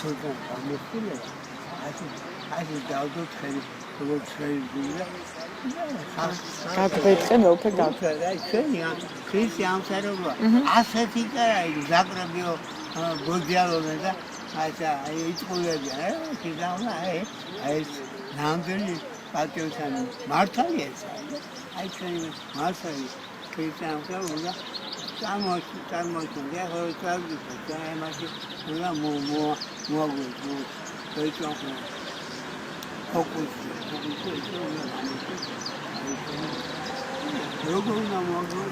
Sultan Ahmet'le Aşı dağda tıkayıp Kılıp tıkayıp diyorlar. Katbetken olta kat. Hristiyan sarılı. Asati karaydı. Zagrabio Bodyalon'da aşağı hiç koyuyorlar. Kızamla namdırlı patıyorsan Martal yesaydı. Ayçayı Martal'ı Hristiyan sarılı. Tamam diye hoşçakal diyor. Hemen buna mu Koyuyorsun. Kokusu. Yoğunluğuna muhakkak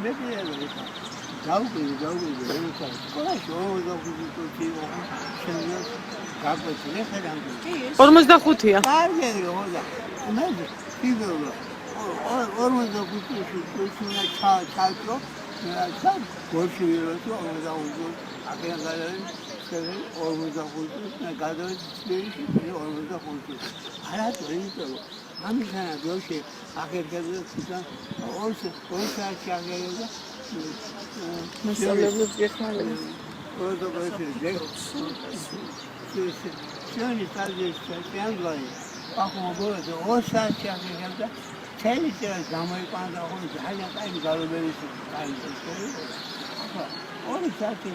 ne diye böyle Davul kolay şu şimdi kapısı ne kadar 45-ია. var geliyor orada. Nedir? Gidiyor. Orada kutusuna çarpıyor. Çarp koşuyor. Orada uzun. Akıya kadar orada kutusuna kadar değişiyor. Orada kutusu. Hayat öyle. Hani sana diyor ki akırda kutudan olsa çağırıyor. მასწავლებლებს გეხმარება. Orada koşuyor. Şöyle sadece yandılar. Bakma burada o saat çağırıyor. Tehlikeli zamanı kanda olunca hala kaybı galibiyeti kaybediyor. Onu zaten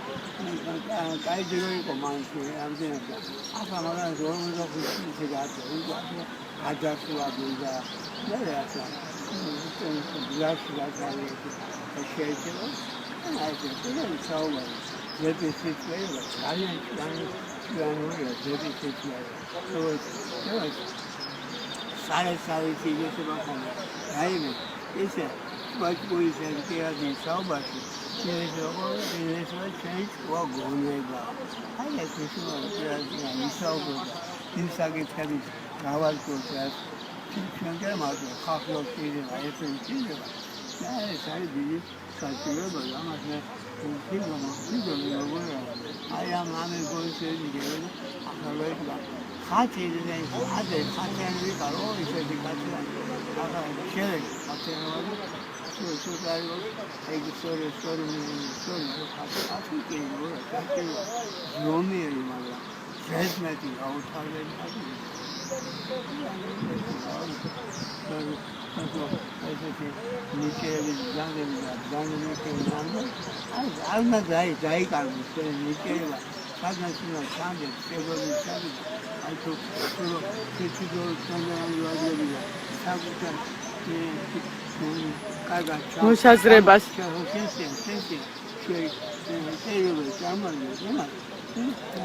kaydırıyor komansı amcayla. Akşamlar zorunda kuşu çıkardı. Acası var burada. Ne yapacağım? Biraz kalıyor. Şeyci var. Herkese de sağ olun. Zepesetleri var. Yani oraya zepesetleri var. Evet. Sarı çiğnesi bakalım. Hayır mı? İşte bak bu işe geldiği sağ başı. Neresi var? Çayıç var gönlüyle. Hayır kuşu var. Biraz yani sağ olun. İnsan tabii kahvaltı olacak. Çünkü mazlum kahve şeyleri var. Hepsi şeyleri var. Yani sarı dili saçıyor böyle ama bir zaman ayağım namı koyuyor diye akalayıp kaç yerden hadi kaçanı var o işte kaçan aga şey kaçan var şu galiba eki soru kaç geliyor kaçıyor yoğunluyor ama resmeti avutarları Niçeye biz alma dahi kalmış. Niçeye var. Sadnasına sandı. Sebebi sandı. Ay çok kötü doğru sandıran yolabilir. Sabıktan მოსაზრებას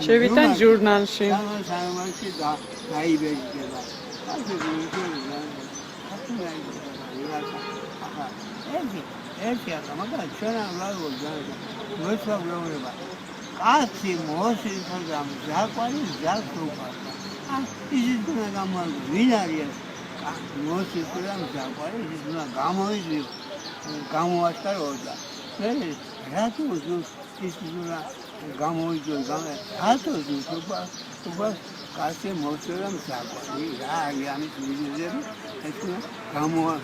შევიდა ჟურნალში. კაცი მოსიძრამ ზაკვარი ზაქრუხა. ისიც უნდა გამოიგო. ვინ არის? მოსიძრამ ზაკვარი ისიც უნდა გამოიგო. გამოაშკაროდა. მე რატო ის უნდა გამოიგო? რატო უბრალოდ კაცი მოსიძრამ ზაკვარი. რა არის ამის მიზეზები? ეს გამოიგო.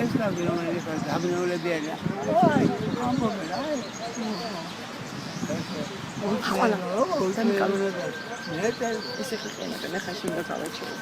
ეს რა ვინმე დაბნეულები არა. ამბობენ აი. ისე ხიყენებენ, ახლა შეიძლება გავაჩერო.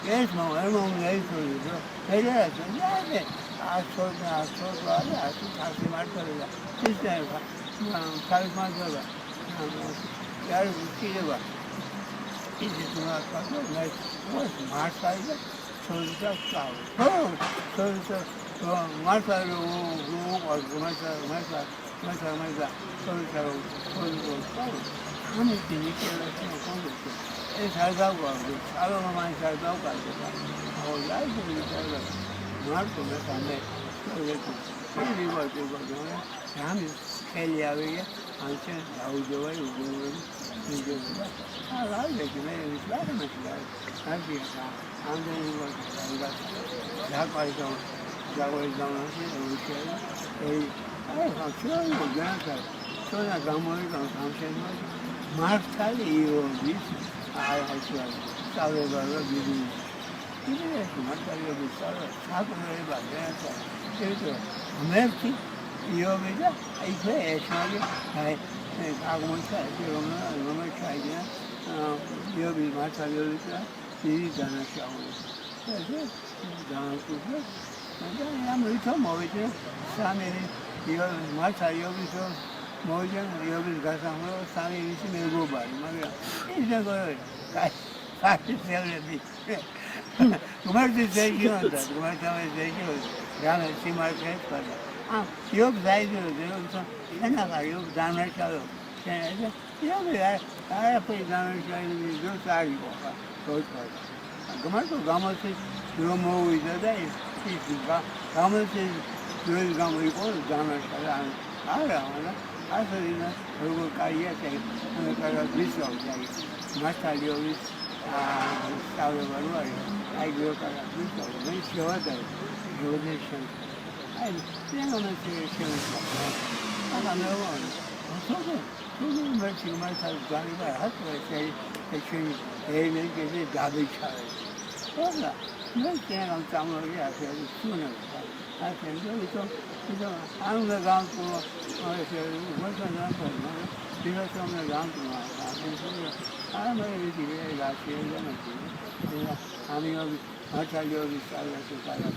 Yes, no, I'm on the way to you. Hey, yes, I told you, I told you, this time, Kalimanjaro, Yarikova. It is not nice. What's my size? ცოდნა სწავლე. ხო, ცოდნა მართლა ამიტომ ნიკელაში მოხონდეთ. ეს არ დავყავდი, ალბათ მაინც არ დავყავდი. ხო, ლაიბური და მარტო მე ხელი ვაჭებოდა, ამის ხელი ავიღე, ანჩენ დაუდევა უგუნური მიგება. ალაი მე ვისლამეში. კარგია, ამდენი ვარ დაყაიდო დაგვეძანაში უშელა. აი ხალხი მოგანდა. თორე გამოიგონ სამშენო მართალი იობის აი ხალხი სწავლებაა დიდი ის მართალი იობის საქმეება და ეს მერტი იობი და აი ეშმალი აი აღმოჩნდა რომ ჩაიგია იობი მართალი იობის და დიდი დანაშაული ეს დაანკუდა და ამიტომ მოვიდა სამერი იობი მართალი იობის მოიჯან იობის გასამრო სამი ვისი მეგობარი მაგრამ ის როგორი კაი შევლები გუმარტი ზეჯონდა გუმარტავე ზეჯონდა რამე სიმართლეს ყველა იობ დაიძულე ენაღა იობ დამრჩალო იობი არაფერი დამრჩალი ძოს არისო ხა გუმარტო გამოსის რომ მოვიდა და ის გამოსის ძროის გამოიყო დამრჩალი არა ასეინა როგორ კაია შეიძლება ვისაუბრა მართალი იობის სწავლება რო არის აი გეოკარა ვისაუბრა მე შევადარ როდეშენ აი ნემონე შევადარ არა მე ვარ თორე თუ მერჩი მართალი განება ახლა ეჩენი ენერგიაზე დაბეჭარე ხოდა მე შეიძლება წამორი ახლა სუნება აი შეიძლება ამდა განკო აი შეიძლება განკო დიასამნა განკო ამე ვიდია გასიელა მე ამიობი მართალიობი სწავლაში კარა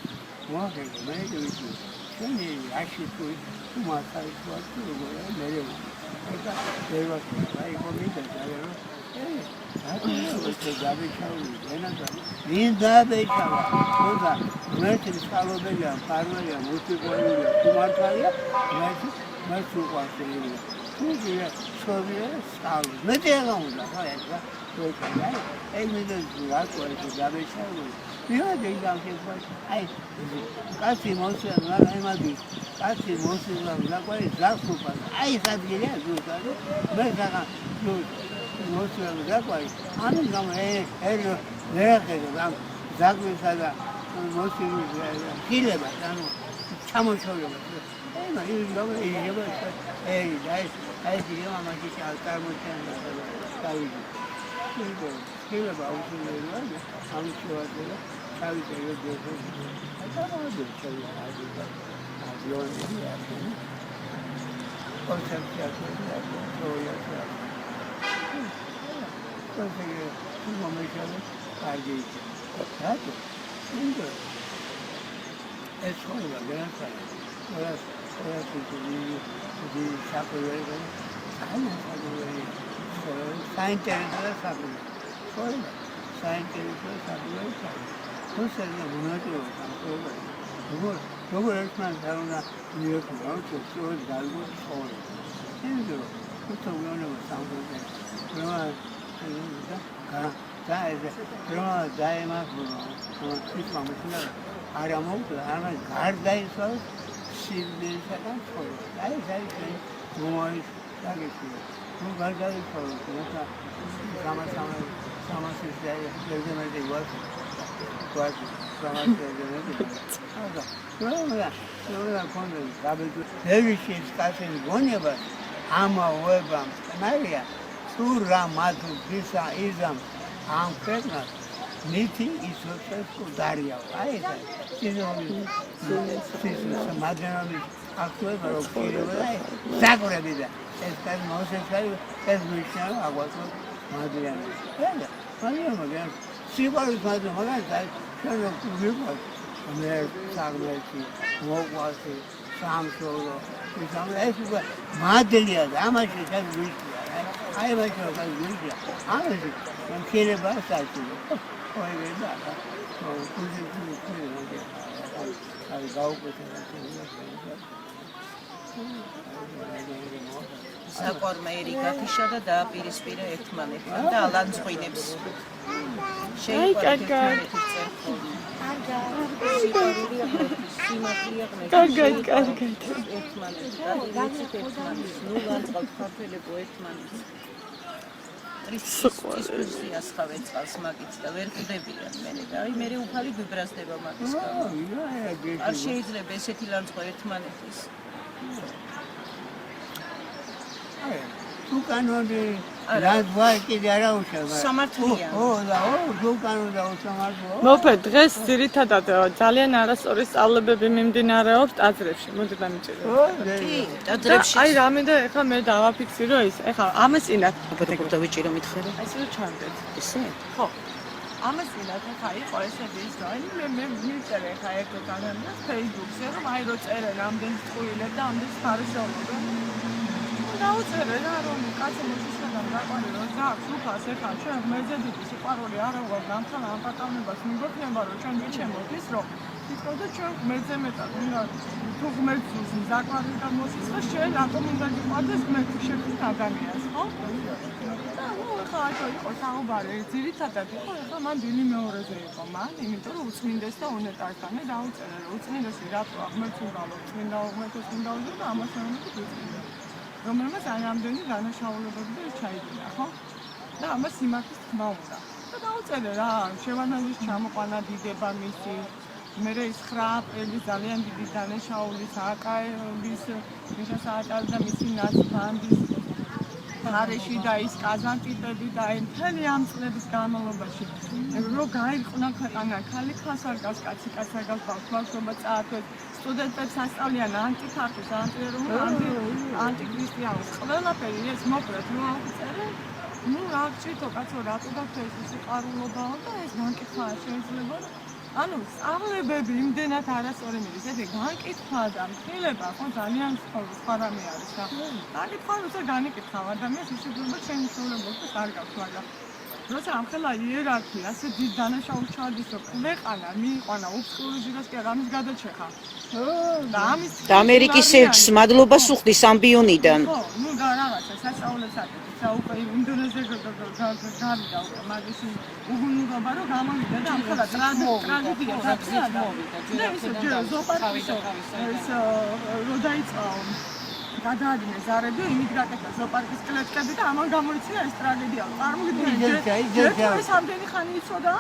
მოახერხე მე ვიცი შენი აშიტი უმართალი ვარ როგორია მე ეხა შეიძლება აი კომიტე დაერო ეს დაბეჭავი ენადა ვინ დაბეჭავა ხოდა მერტი სწავლებელია პარველია მუსიკოლოგია უმართალია მე სუყვარელი თუგია შოვია სწავლი მე დაგამოდა ხო ეხლა ვეკაი ეს მე გაკეთე დაბეჭავი ვიღაცა გამქება აი კაცი მოსულა ნაიმადი კაცი მოსულა დაყვი ზასუპა აი სადღია ზუსტად მე გაგა მოსულა დაყვი ანუ გამ ერ ნერხება ზაგვისა და მოსულა ხილება ანუ ჩამოშორება აი მე გამიგება აი დიდი მამაკი წარმოჩენდა დავიდი ხილება უსულელია ამ შევადება თავისებურ ძეგლზე აკავდა შეიძლება აჯონია კონცეფცია თორია კონცეფცია მომეჩალე კარგი რატო ინდო ეს ხოლმე განსაა ორი საკვირველი საინტერესო საკვირველი ხოლმე საინტერესო საკვირველი ხოსელი მონატოა საკვირველი როგორ ერთმანეთს არ უნდა მიეყვანო სწორედ გალგო ხოლმე ინდო თვითონგონება საკვირველი და ეს დაემახო თვითმამოსულა არა მოვდა არა გარდაიცვალა სიძვისაგან ხოლმე აი ეს მოაის დაგეცი თუ გარდაიცვალა და სამასის ზემდე ვარ კვარტი სამასის ზემდე რა კონდე გაბედო დევიშის კაცის გონება ამაოება მარია თუ რა მათუ გისა იზამ ამ ფერნას ნითი ისოთეს კუდარია აი ეს სიზონი მაგარი აქტუება რო პირება ზაგრები და ეს კაც მოსეცაი ეს მიშა აგვაწყო მადრიანი და მაგრამ სიყვარულს მაგრამ შენო ვიყავ მე საგმეთი მოყვასი სამშობლო ეს მადრია და ამაში ეს ვიქია აი ვაჭრო და ვიქია ამაში შეიძლება საჭირო ოი ვედა საყვარმა ერიკა ფიშა და დააპირისპირა ერთმანეთთან და ალანძღვინებს. კარგად. ასხავენ წყალს მაგით და ვერ ხვდებიან მერე და აი მერე უფალი გვიბრაზდება მაგის გამო. არ შეიძლება ესეთი ლანძღვა ერთმანეთის. თუ კანონი ლანძღვა კიდე არა უშევა. სამართლიან. თუ კანონი და უსამართლოა. მოფე დღეს ძირითადად ძალიან არასწორი სწავლებები მიმდინარეობს ტაძრებში. მოდი დამიჭირო. კი, ტაძრებში. აი რამე და ეხლა მე დავაფიქსირო ის. ეხლა ამას წინათ აბა დავიჭირო მითხარი. აი ეს ჩამდეთ. ესე? ხო. ამას წინათ ეხლა იყო ესეთი ის რომ აი მე მიწერე ეხლა ერთო კანონს Facebook-ზე რომ აი რო წერე რამდენი წვილებ და ამდენ ფარშავობ. დაუწერე რა რომ კაცო მოსისხადან გაყვარე რომ გაქვს უფალს ეხლა ჩვენ მეზე დიდი სიყვარული არ აღარ გამთან ამ პატავნებას მიგვექნება რომ ჩვენ გიჩემოთ ის რომ თვითონ ჩვენ მეზე მეტად უნდა თუ ღმერთის ზაკვარი და მოსისხა შენ რატომ უნდა გიყვარდეს ღმერთის შექმნით ადამიანს ხო? და ნუ ეხლა això იყო საუბარი ძირითადად იყო ეხლა მან დილი მეორეზე იყო მან იმიტომ რომ უწმინდეს და უნეტართან მე დაუწერე რომ უწმინდესი რატო ღმერთს უნდა წმინდა ღმერთს უნდა და ამას უნდა უწმინდა რომელმაც აი ამდენი დანაშაულებები და ჩაიდინა, ხო? და ამას სიმართლის თქმა უნდა. და დაუწერე რა, შევანაძის ჩამოყვანა დიდება მისი, მერე ის 9 აპრილის ძალიან დიდი დანაშაულის აკაების მისასაჭარბე და მისი ნაცბანდის გარეში და ის კაზანტიპები და აი მთელი ამ წლების განმავლობაში რო გაიყვნა ქვეყანა ქალი-ქალს არ გავს, კაცი-კაცს არ გავს, ბავშვობა წაართვეს სტუდენტებს ასწავლიან ანტიფაქტის, ანტირერულ, ანტიქრისტიანულს. ყველაფერი ეს მოკლედ რო აღწერე, ნუ რა გჭირთო კაცო, რატო გაქვს ეს სიყვარულობაო და ეს განკითხვა შეიძლება რომ ანუ სწავლებები იმდენად არასწორი მიდის, ეს განკითხვა და მხილება ხო ძალიან სხვა რამე არის და განკითხვა როცა განიკითხავ ადამიანს ისედაც ჩემი სრულებობს არ გაქვს, მაგრამ როცა ამხელა იერარქია ასე დიდ დანაშაულს ჩადის რომ ქვეყანა მიიყვანა ოფსკურიზიროს კი ამის გადაჭეხა და ამის და ამერიკის ელჩს მადლობას უხდის ამბიონიდან. ხო, ნუ და რაღაცა სასწაულებს აკეთებს, უკვე ინდონეზია გავიდა უკვე მაგის უგუნურობა რომ გამოვიდა და ამხელა ტრაგედია და ის ზოპარკის ეს რო დაიწყო გადაადგინეს ზარები, იმით გაკეთდა ზოპარკის კლეტკები და ამან გამოიწვია ეს ტრაგედია. წარმოგიდგენთ, ეს ამდენი ხანი იცოდა,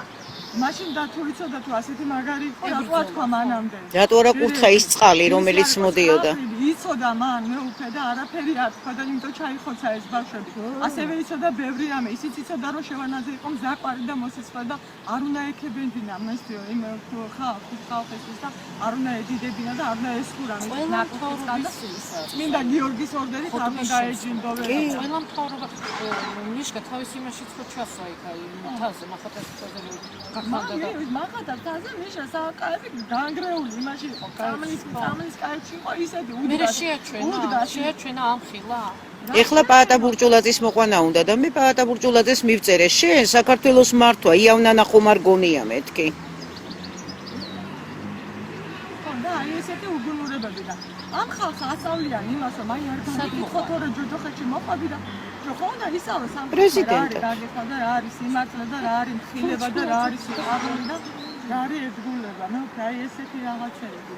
მაშინ და თუ იცოდა თუ ასეთი მაგარი იყო, რატო თქვა მანამდე? რატო არა კურთხა ის წყალი, რომელიც მოდიოდა? იცოდა მან, მე უკვე და არაფერი არ თქვა და იმიტომ ჩაიხოცა ეს ბავშვები. ასევე იცოდა ბევრი რამე, ისიც იცოდა რომ შევანაძე იყო მზაკვარი და მოსისხვა და არ უნდა ეკებენდინა მასიო იმ ხალხისთვის და არ უნდა ედიდებინა და არ უნდა ესხურა მის ნაკრებს. წმინდა გიორგის ორდერით არ უნდა დაეჯინდოვება. ყველა მთავრობა ნიშკა თავის იმაშიც ხო ჩასვა იქ აი მთაზე მახატას მაგადა თაზე მიშა საკაები განგრეული იმაში იყო წამლის კაებში იყო ისეთი მე შეაჩვენა ამ ხილა ეხლა პაატა ბურჭულაძის მოყვანა უნდა და მე პაატა ბურჭულაძეს მივწერე შენ საქართველოს მართვა იავნანა ხომ არ გონია მეთქი ხო და აი ესეთი უგუნურებები და ამ ხალხს ასავლიან იმას რომ აი არ გაგიკითხოთ რომ ჯოჯოხეთში მოყვები და ხო და ისავა პრეზიდენტი გაგეკვა და რა არის სიმართლე და რა არის მხილება და რა არის სიყვარული და რა არის ერთგულება ნუ აი ესეთი რაღაცები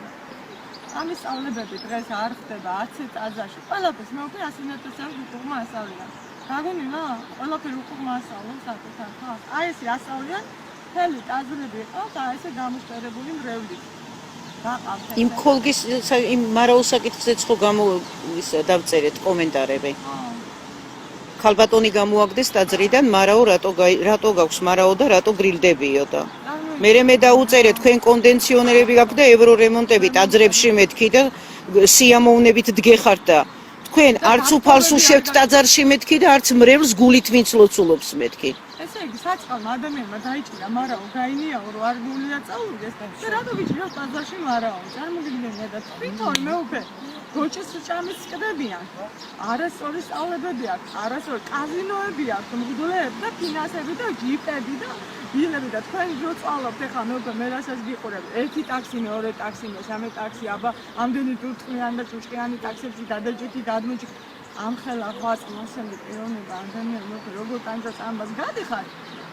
ამის სწავლებები დღეს არ ხდება 10 ტაძარში ყველაფერს მე უკვე 100.000 უკუღმა ასავლიან გაგონილა ყველაფერი უკუღმა ასავლენ საკუთარ ხალხს აი ესე ასავლიან მთელი ტაძრები იყო და ესე გამოსტერებული მრევლით იმ ქოლგის იმ მარაოს საკითხზეც ხო დავწერეთ კომენტარები ქალბატონი გამოაგდეს ტაძრიდან მარაო რატო გაქვს მარაო და რატო გრილდებიო და მე დაუწერე თქვენ კონდენციონერები გაქვთ და ევრორემონტები ტაძრებში მეთქი და სიამოვნებით დგეხართ და თქვენ არც უფალს უშევთ ტაძარში მეთქი და არც მრევლს გულით ვინც ლოცულობს მეთქი ესე იგი საწყალმა ადამიანმა დაიჭირა მარაო გაინიაო რომ არ გულია წაუდგეს და რატო ვიჭირავს ტაძარში მარაო წარმოგიდგენია და თვითონ მე უკვე გოჭის ჭამის წკდებიან. არასწორი სწავლებები აქვს, არასწორი კაზინოები აქვს, მღვდლები და ფინანსები და ჯიპები და ბილები და თქვენ რო წვალობთ ახლა მე რასაც გიყურებ, ერთი ტაქსი, მეორე ტაქსი, მესამე ტაქსი, აბა ამდენი ჭუჭყიანი და ჭუჭყიანი ტაქსებში გადაჭეთი, გადმოჭი. ამხელა ხვაწმოსელი პიროვნება ადამიანები როგორ კანჭას ამბას გადიხარ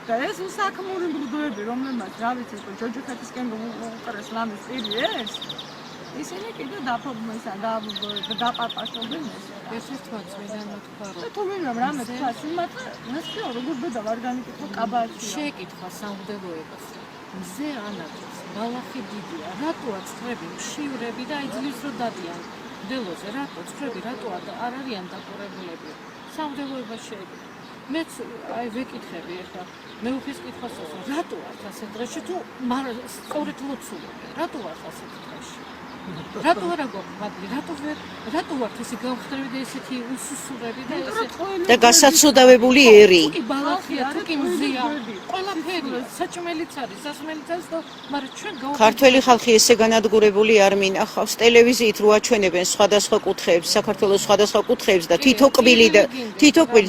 და ეს უსაქმური მღვდლები რომლებმაც რა ვიცი ჯოჯოხეთისკენ უკრეს ლამის პირი ეს ისინი კიდე დაფობმესა და დაპარპაშობენ ეს ერთმა წვიდან თქვა რომ თუ ვინმე რამე თქვა სიმართლე ნასკიო როგორ ბედა ვარ განიკითხო კაბათია შეკითხვა სამღვდელოებას მზე ანათებს ბალახი დიდია რატოა წრები მშივრები და იძლის რომ დადიან მდელოზე რატო წრები რატო არ არიან დაკურებულები სამღვდელოება შეეკითხა მეც აი ვეკითხები ახლა მე უფის კითხვას რატო არ ასეთ დღეში თუ სწორედ ლოცულობენ რატო არ ასეთ დღეში რატო არა გვაქვს რატო ვართ ესე გავხდები და ესეთი უსუსურები და ესე და გასაცოდავებული ერი კი ბალახია თუ კი მზია ყველაფერი საჭმელიც არის სასმელიც არის და მაგრამ ჩვენ ქართველი ხალხი ესე განადგურებული არ მინახავს ტელევიზიით რო აჩვენებენ სხვადასხვა კუთხეებს საქართველოს სხვადასხვა კუთხეებს და თითო კბილი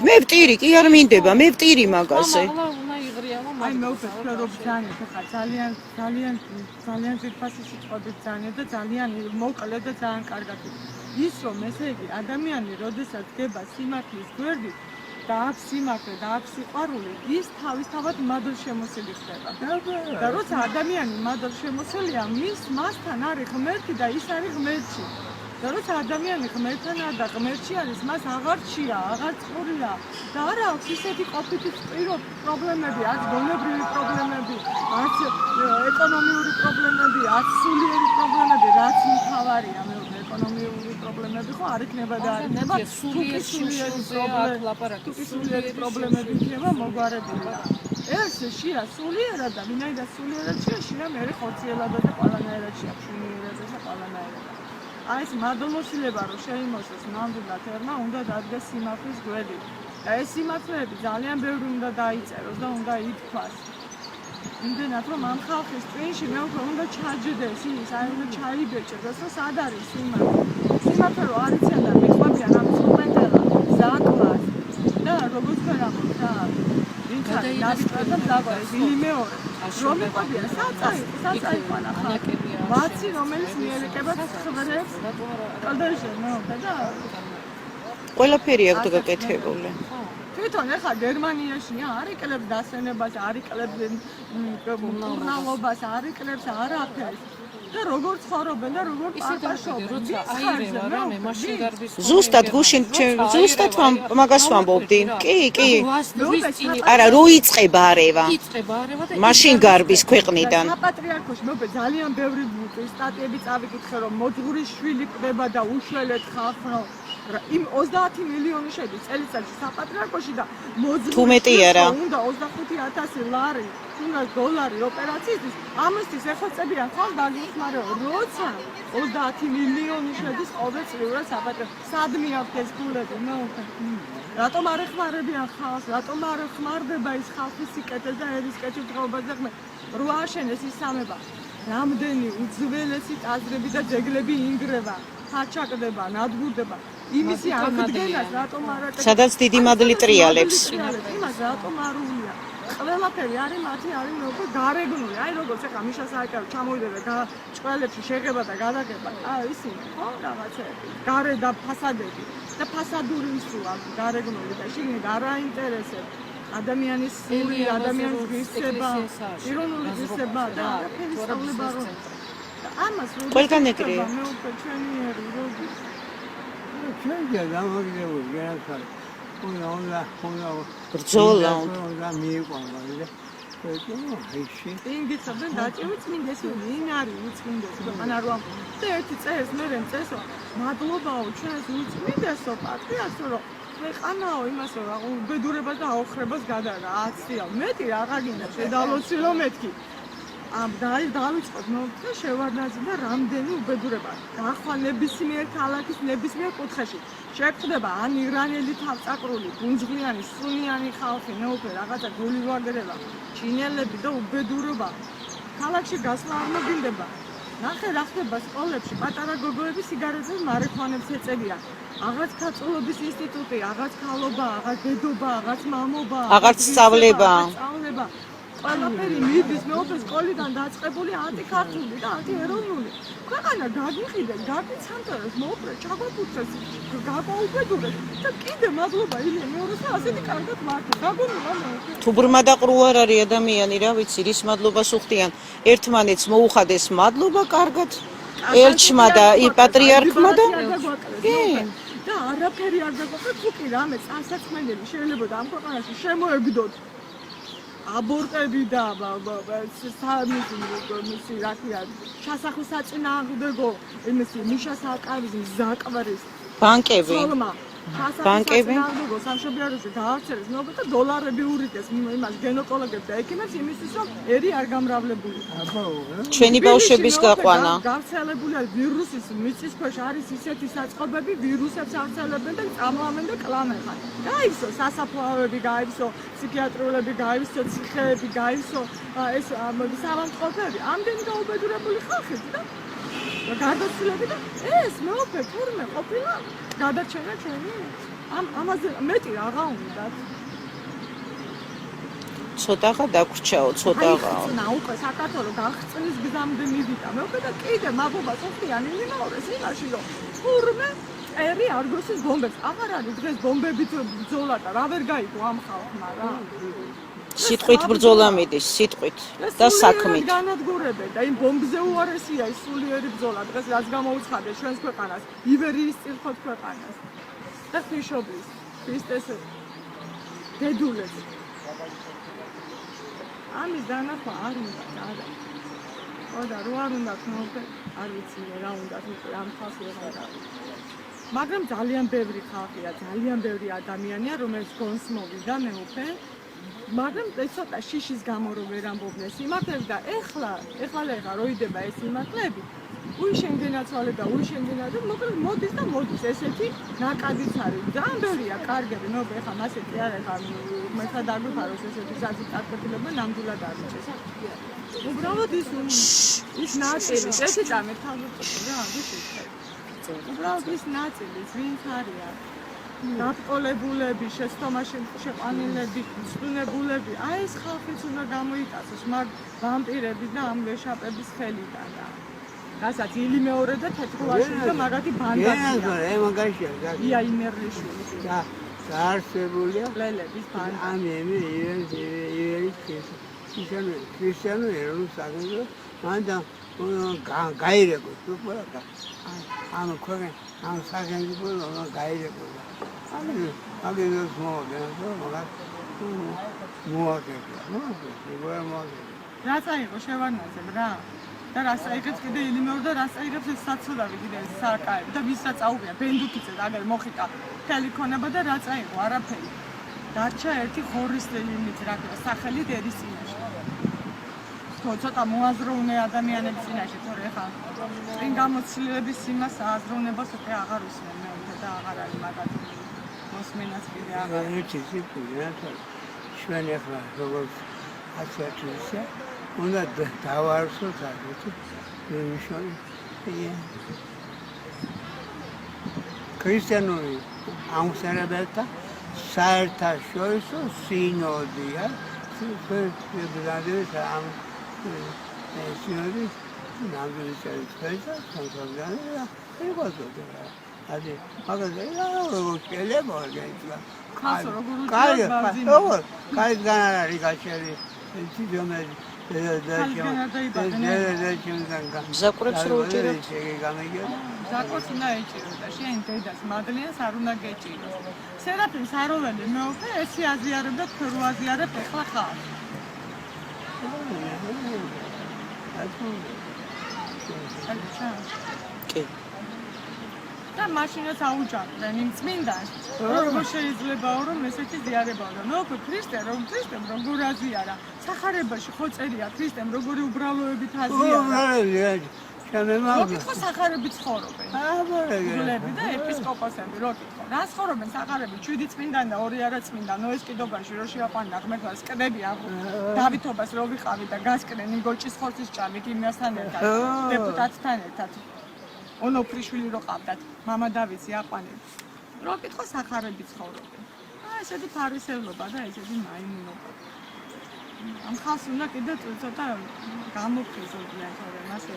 მე ვტირი კი არ მინდება მე ვტირი მაგაზე აი მე ვფიქრობ ძალიან ხა ძალიან ძირფასი სიტყვები ძალიან და ძალიან მოკლე და ძალიან კარგად ის რომ ესე იგი ადამიანი როდესაც გება სიმართლის გვერდით და აქვს სიმართლე და აქვს სიყვარული ის თავისთავად მადლშემოსილი ხდება და როცა ადამიანი მადლშემოსილია მასთან არის ღმერთი და ის არის ღმერთში და როცა ადამიანი ღმერთთანაა და ღმერთში არის მას აღარ ჩია აღარ წყურია და არა აქვს ისეთი ყოფითი პრობლემები აქვს გონებრივი პრობლემები აქვს ეკონომიური პრობლემები აქვს სულიერი პრობლემები რაც მთავარია მე ეკონომიური პრობლემები ხო არ იქნება და არ იქნება სულიერი პრობლემები იქნება მოგვარებული ეს შია სულიერად და ვინაიდან სულიერად შია მე ხორციელადად და ყველანაირად შეაფშინიერებს და ყველანაირად აი ეს მადლმოსილება რომ შეიმოსოს ნამდვილად ერმა უნდა დადგეს სიმართლის გვერდით და ეს სიმართლეები ძალიან ბევრი უნდა დაიწეროს და უნდა ითქვას იმდენად რომ ამ ხალხის წინში მე უფრო უნდა ჩაჯდეს ის აი უნდა ჩაიბეჭდეს რომ სად არის სიმართლე რომ არ იციან და მიყვებიან ამ კომენტარად ზაკვას და როგორც ვერა და ვინცარი დავიწყდა ზაკვას ილი მეორე რომ მიყვებიან საწაიყვანა ხალხი ვაცი რომელიც მიერეკება ხვერებს კალდერში და ყველაფერი აქვს გაკეთებული თვითონ ახლა გერმანიაშია არ იკლებს დასვენებას არ იკლებს მკურნალობას არ იკლებს არაფერს და როგორ ცხოვრობენ და როგორ პარტაშობენ როცა აირევა რამე მაშინ გარბის ზუსტად გუშინ ზუსტად მაგას ვამბობდი კი არა რო იწყება არევა და მაშინ გარბის ქვეყნიდან საპატრიარქოში მე ძალიან ბევრი სტატიები წავიკითხე რომ მოძღური შვილი ყდება და უშველეთ ხალხო იმ 30 მილიონი შედის წელიწადში საპატრიარქოში და მოძღური უნდა 25000 ლარი უნდა დოლარი ოპერაციისთვის ამისთვის ეხოცებიან ხალხს დაგიხმარებო როცა 30 მილიონი შედის ყოველწლიურად საპატრიარქოში სად მიაქვს ეს ფულები რატომ არ ეხმარებიან ხალხს რატომ არ ხმარდება ის ხალხის სიკეთეს და ერის კეთილდღეობაზე რო აშენეს ის სამება რამდენი უძველესი ტაძრები და ძეგლები ინგრევა ხაჩაკდება ნადგურდება იმისი აღდგენას რატომ არ აკეთებს სადაც დიდი მადლი ტრიალებს იმას რატომ არ უვია ყველაფერი არის მათი არის როგორ გარეგნული აი როგორც ახლა მიშა სააკარო ჩამოვიდა და ჭყალებში შეღება და გადაგება ისინი ხო რაღაცები გარე და ფასადები და ფასადური ისუა გარეგნული და შიგნით არ აინტერესებს ადამიანის სული ადამიანის ღირსება ირონული ღირსება და არაფერი სწავლება რომ ამას რო ყველგან ეგრეა მე უკვე ჩვენი ერი როდის ჩვენია გამოგიებული განსაკუთრებით უნდა ბრძოლა უნდა მიიყვანა და ინგიცებენ დაჭირვით წმინდეს ვინ არის უწმინდეს ქვეყანა რომ და ერთი წერს მე წესო მადლობაო ჩვენს უწმინდესო პატრიარქო რომ ქვეყანაო იმას რომ უბედურებას და აოხრებას გადაგა აცია მეტი აღარ გინდა შედალოცილო მეთქი ამ დავიწყოთ და შევარდნაძე და რამდენი უბედურება გახვა ნებისმიერ ქალაქის ნებისმიერ კუთხეში შეგვხვდება ან ირანელი თავწაკრული გუნჯღლიანი სუნიანი ხალხი ნეუფე რაღაცა გულივაგრება ჩინელები და უბედურობა ქალაქში გასვლა არ მოგინდება ნახე რა ხდება სკოლებში, პატარა გოგოები სიგარეტებს მარიხვანებს ეწევიან. Აღაც ქალწულობის ინსტიტუტი, აღაც ქალობა, აღაც დედობა, აღაც მამობა, აღარც სწავლება. ყველაფერი მიდის მეუფე სკოლიდან დაწყებული ანტიქართული და ანტიეროვნული. ქვეყანა გაგიხიდეს, გაგიცანტერეს, მეუფე ჩაგვაფუძეს, გაგვაუბედურეს და კიდე მადლობა ილია მეორეს და ასეთი კარგად მართლა. გაგონილა მეუფე. თუ ბრმა და ყრუ არ არის ადამიანი, რა ვიცი, რის მადლობას უხდიან. ერთმანეთს მოუხადეს მადლობა კარგად ელჩმა და პატრიარქმა და კი. და არაფერი არ დაგვაქვს, თუ კი რამე წასაქმნელი შეიძლება ამ ქვეყანაში შემოეგდოთ. აბორტები და მისი რა ქვია ჩასახლის საწინააღმდეგო იმისი მიშას აკავის ზაკვრის ბანკები ბანკები სამშობიაროში გააჩერეს ნობა და დოლარები ურიგეს იმას გენეკოლოგებს და ექიმებს იმისთვის რომ ერი არ გამრავლებული ჩვენი ბავშვების გაყვანა გავრცელებული არის ვირუსის მიწისქვეშ არის ისეთი საწყობები ვირუსებს ავრცელებენ და წამოამენ და კლამენ ხან გაივსო სასაფლაოები გაივსო ფსიქიატრიულები გაივსო ციხეები გაივსო ეს სამამტყოფები ამდენი გაუბედურებული ხალხი და გარდაცვლილები და ეს მეუფე თურმე ყოფილა გადარჩენა ჩვენი ამაზე მეტი რაღა უნდათ ცოტაღა დაგვრჩაო ცოტაღა ნა უკვე საქართველო გახწნის გზამდე მივიდა მეუფე და კიდე მადლობას უხდიან იმაურეს იმაში რომ თურმე ერი არ გოსის ბომბებს აღარ არის დღეს ბომბებით ბრძოლა და რა ვერ გაიგო ამ ხალხმა რა სიტყვით ბრძოლა მიდის სიტყვით და საქმით განადგურებენ და იმ ბომბზე უარესია ის სულიერი ბრძოლა დღეს რაც გამოუცხადეს ჩვენს ქვეყანას ივერიის წილხოთ ქვეყანას და ღვთისმშობლის ქრისტეს დედულებს ამის დანახვა არ უნდა არა ხოდა რო არ უნდა თმობ არ ვიცი რა უნდა თქო ამ ხალხს ვეღარ მაგრამ ძალიან ბევრი ხალხია ძალიან ბევრი ადამიანია რომელიც გონს მოვიდა მეუფე მაგრამ ეს ცოტა შიშის გამო რომ ვერ ამბობდნენ სიმართლეს და ეხლა როიდება ეს სიმართლეები უიშენგენაცვალე და უიშენგენა და მოდის და მოდის ესეთი ნაკადიც არის ძალიან ბევრია კარგები ნუ ეხლა მასეთი არ ეხლა მეცა დაგვიფაროს ესეთი ზაზი კარგებილება ნამდვილად არ მიჩეს უბრალოდ ის ნაწილი ესე წამე თავზე რა ვიცი უბრალოდ ის ნაწილი ვინც არიან დატყოლებულები, შეცდომაში შეყვანილები, ცდუნებულები, აი ეს ხალხიც უნდა გამოიტაცოს მაგ ვამპირების და ამ ვეშაპების ხელიდან და რასაც ილი მეორე და თეთრუაშვილი და მაგათი ბანდაა. ია იმერლიშვილი. და დაარსებულია ლელების ბანდა. ამები იერის ქრისტიანული ეროვნულ სახელმწიფო მანდა გაირეკოს უკვე ამ ქვეყნ ამ სახელმწიფო გაირეკოს აგერს მოვაგენ რა წაიღო შევარნაზე რა და რა წაიღებს კიდე ილიმეორ და რა წაიღებს ეს საცოდავი კიდე საკაები და ვისა წაუღია ბენდუკიძე აგერ მოხიტა მთელი ქონება და რა წაიღო არაფერი დარჩა ერთი ხორის იმით რა ქვია სახელით ერის წინაშე ცოტა მოაზროვნე ადამიანების წინაშე თორე ხა წინ გამოცდილების იმას ააზროვნებას უკვე აღარ უსმენ მე და აღარ არის მაგათი მოსმენას კიდე აღარ ერთი სიტყვია ჩვენ ახლა როგორც ასეთისა უნდა დავარსოთ აგეთი მიშონი ქრისტიანული ამსარებელთა საერთაშორისო სინოდია სინოდის ამ სინოდის ნამდვილად შეიძლება සංසოგრანია ეგოზე აი მაგაზე როგორ შეიძლება organizera კაი განარი გაჩერი თვითონაც მზაკვრებს რო უჭირებთ მზაკვრებს უნდა ეჭიროს და შენ დედას მადლიანს არ უნდა გეჭიროს სერაფიმ საროველი მეუფე ესი აზიარებდა თქო აზიარებ ეხლა ხარ კი და მაშინაც აუჯანყდნენ იმ წმინდანს როგორ შეიძლება რომ ესეთი ზიარებაა და მეუფე ქრისტემ როგორ აზიარა სახარებაში ხო წერია ქრისტემ როგორი უბრალოებით აზიარა როკითხო სახარები ცხოვრობენ. გულები და ეპისკოპოსები როკითხო. რა ცხოვრობენ სახარები 7 წმინდანი და 2 არაწმინდანი. ნოეს კიდობაში რო შეაყვანდა ღმერთს კრები აღო. დავითობას რო ვიყავი და გასკრენ იგოჭის ხორცის ჭამი გიმნასთან ერთად, დეპუტატთან ერთად. ონოფრიშვილი რო ყავდათ, მამა დავითი აყვანეთ. როკითხო სახარები ცხოვრობენ. ესეთი ფარისევლობა და ესეთი მაიმუნობა. ამ ხალხს უნდა კიდე ცოტა გამოფხიზოდიან თორე მასე.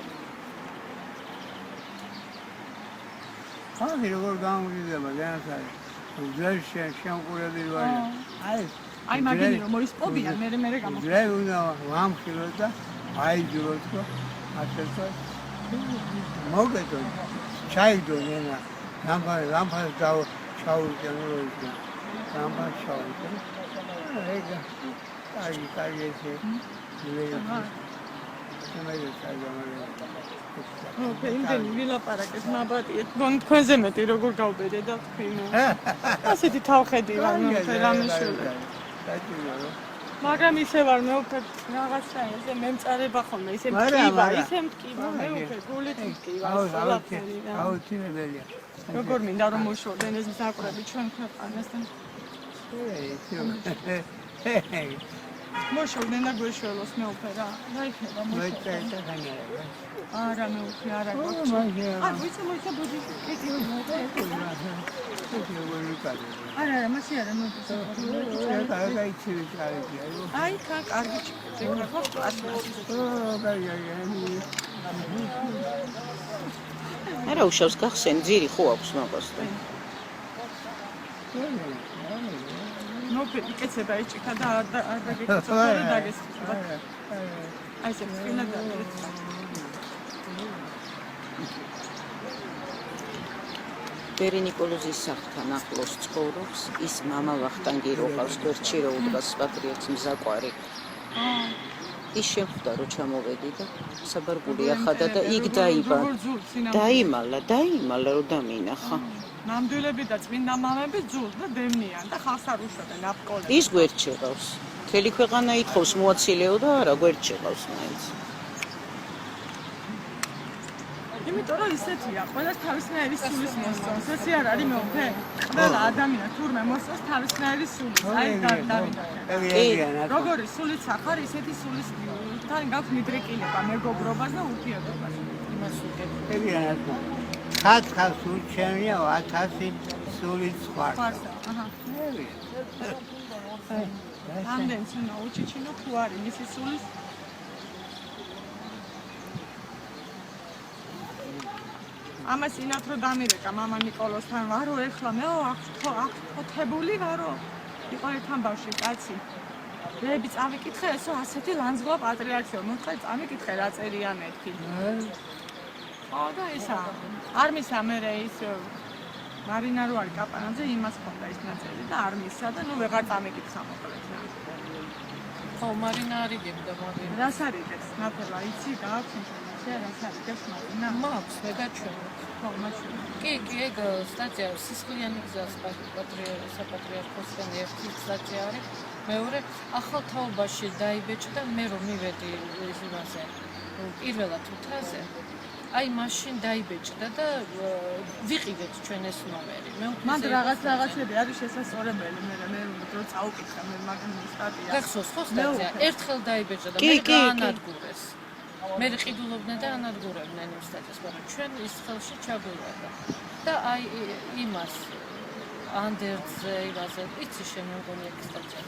ხალხი როგორ გამოგიდება განსაკუთრებით. ძველი შემკურები ვარ. აი მაგინი რომ მოისპობიან მე გამო. ძველი უნდა ვამხილოთ და აიძულოთ რომ ასეთო მოგეთო ჩაიდონა ლამპას ჩაუჭენო ლამპას ჩაუჭენო ეგა აი ესე იმდენი ვილაპარაკეთ ნაბატიეთ თქვენზე მეტი როგორ გავბედე და თქვენო ასეთი თავხედი ვარ მე რამეშველა მაგრამ ისე ვარ მე უფრო რაღაცა ესე მემწარება ხოლმე ისე მткиვა მე უფრო გულით მткиვა აუცილებელია როგორ მინდა რომ მოშორდნენ ეს საკვრები ჩვენ ქვეყანასთან მოშორდნენ და გვეშველოს მე უფრო რა იქნება მოშორდნენ არა მე უფრო არა გოჩა ვიცი ბუდი არა მასე არა მოდი აი კარგი ჩიქა ხო არა უშავს გახსენ ძირი ხო აქვს მაგასთან ნოფერი კეცება იჭიქა და არ დაგეკეცო და დაგესხება აი ეს ფინა და ბერი ნიკოლოზის სახლთან ახლოს ცხოვრობს ის მამა ვახტანგი რო ყავს გვერდში რო უდგას პატრიარქს მზაყვარი ის შეხვდა რომ ჩამოვედი და საბარგული ახადა და იქ დაიმალა რომ დამინახა ნამდვილები და წმინდა მამები ძულს და დევნიან და ხალხს არ უშვებენ აპკოლებს ის გვერდში ყავს მთელი ქვეყანა ითხოვს მოაცილეო და არა გვერდში ყავს მაინც იმიტომ რომ ისეთია ყველას თავისნაირი სულის მოსწონს ესე არ არის მეუფე ყველა ადამიანი თურმე მოსწონს თავისნაირი სულის აი დავინახე როგორი სულიც ახარ ისეთი სულის თან გაქვს მიდრეკილება მეგობრობას და ურთიერთობას იმას უკეთ ხალხს ურჩევნია 1000 სულიც ხარ აჰა ამდენს უნდა უჩიჩინო თუ არის მისი სულის ამას ინათ რო დამირეკა მამა ნიკოლოსთან ვარო ეხლა მე აქ ხოთებული ვარო იყო ერთთან ბავშვი კაცი მეები წავიკითხე ესო ასეთი ლანძღვა პატრიარქიო მოხდა წავიკითხე რა წერია მეთქი ხო და ისა არ მისა მე ის მარინა რო არის კაპანაძე იმას ხონდა ის ნაწილი და არ მისა და ნუ ვეღარ წამიკითხა მოკლედ რა ხო მარინა არიგებდა მარინა რას არიგებს ნაფელა იცი გააქვს ინფორმაცია რას არიგებს მარინა მაქვს მე გაჩვენე ხო მაჩვენე კი ეგ სტატია სისხლიანი გზას საპატრიარქოსთან ერთი სტატია არის მეორე ახალ თაობაში დაიბეჭდა მე რომ მივედი ის იმაზე პირველად თუთაზე აი მაშინ დაიბეჭდა და ვიყიდეთ ჩვენ ეს ნომერი მე მანდ რაღაცები არის შესაძლებელი მე რო წაუკითხე მე მაგ სტატიას გახსოვს ხო სტატია ერთხელ დაიბეჭდა და მე გაანადგურეს მე ყიდულობდნენ და ანადგურებდნენ იმ სტატიას მაგრამ ჩვენ ის ხელში ჩაგვივარდა და აი იმას ანდერძე იმაზე იცი შემოგონი ეგ სტატია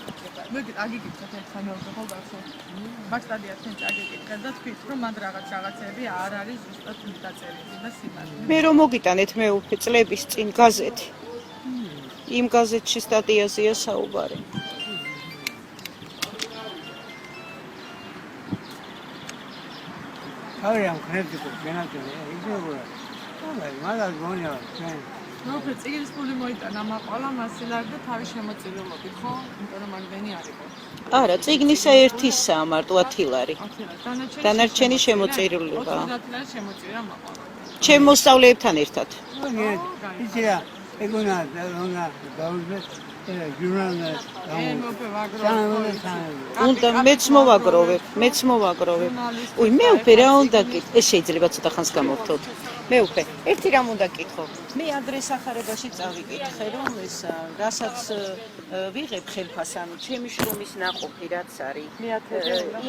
მე აგიკითხეთ ერთხელ მეორე ხო გახსოვს მაგ სტატიას ჩვენ წაგიკითხეთ და თქვით რომ მანდ რაღაცები არ არის ზუსტად დაწერილი და სიმართლე მე რომ მოგიტანეთ მე უფე წლების წინ გაზეთი იმ გაზეთში სტატიაზეა საუბარი აი ამ კრედიტს განაცხადა ისე მაგას გონია ჩვენ ნოფე წიგნის ფული მოიტანა მაყალა მასილარ და თავის შემოწირულობით ხო იმიტომ რომ მაგდენი არისო არა წიგნისა ერთისაა მარტო 10 ლარი დანარჩენი შემოწირულობაა შემოწირა მაყალა ჩემ მოსწავლეებთან ერთად იცი რა ეგონა დაუზე ჟურნალ უნდა მეც მოვაგროვებ. უი, მე უფე რა უნდა გითხრა? ეს შეიძლება ცოტა ხანს გამოვთოთ. მე უფე, ერთი რამ უნდა გითხო. მე ადრე სახარებაში წავიკითხე, რომ ეს რასაც ვიღებ ხელფასთან, ჩემი შრომის ნაყოფი რაც არის.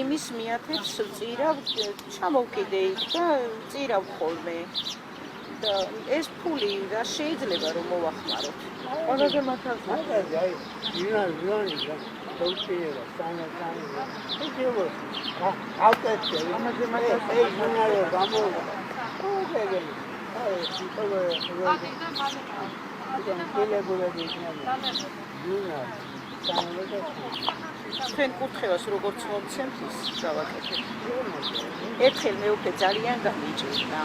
იმის მიათებს წირავ, ჩამოვკიდე იქ და წირავ ხოლმე. და ეს ფული რა შეიძლება რომ მოვახმაროთ. ყველაზე მართალია. აი, ჟურნალი დაუწიება, სანამ ეგეო. ავტეთე, ამაზე მაგას ეს ჟურნალი გამოვა. ოგეგენ. აი, თქვენ კურთხევას როგორც მოგცემთ ის გავაკეთებ. ერთხელ მე უკვე ძალიან გამიჭირდა.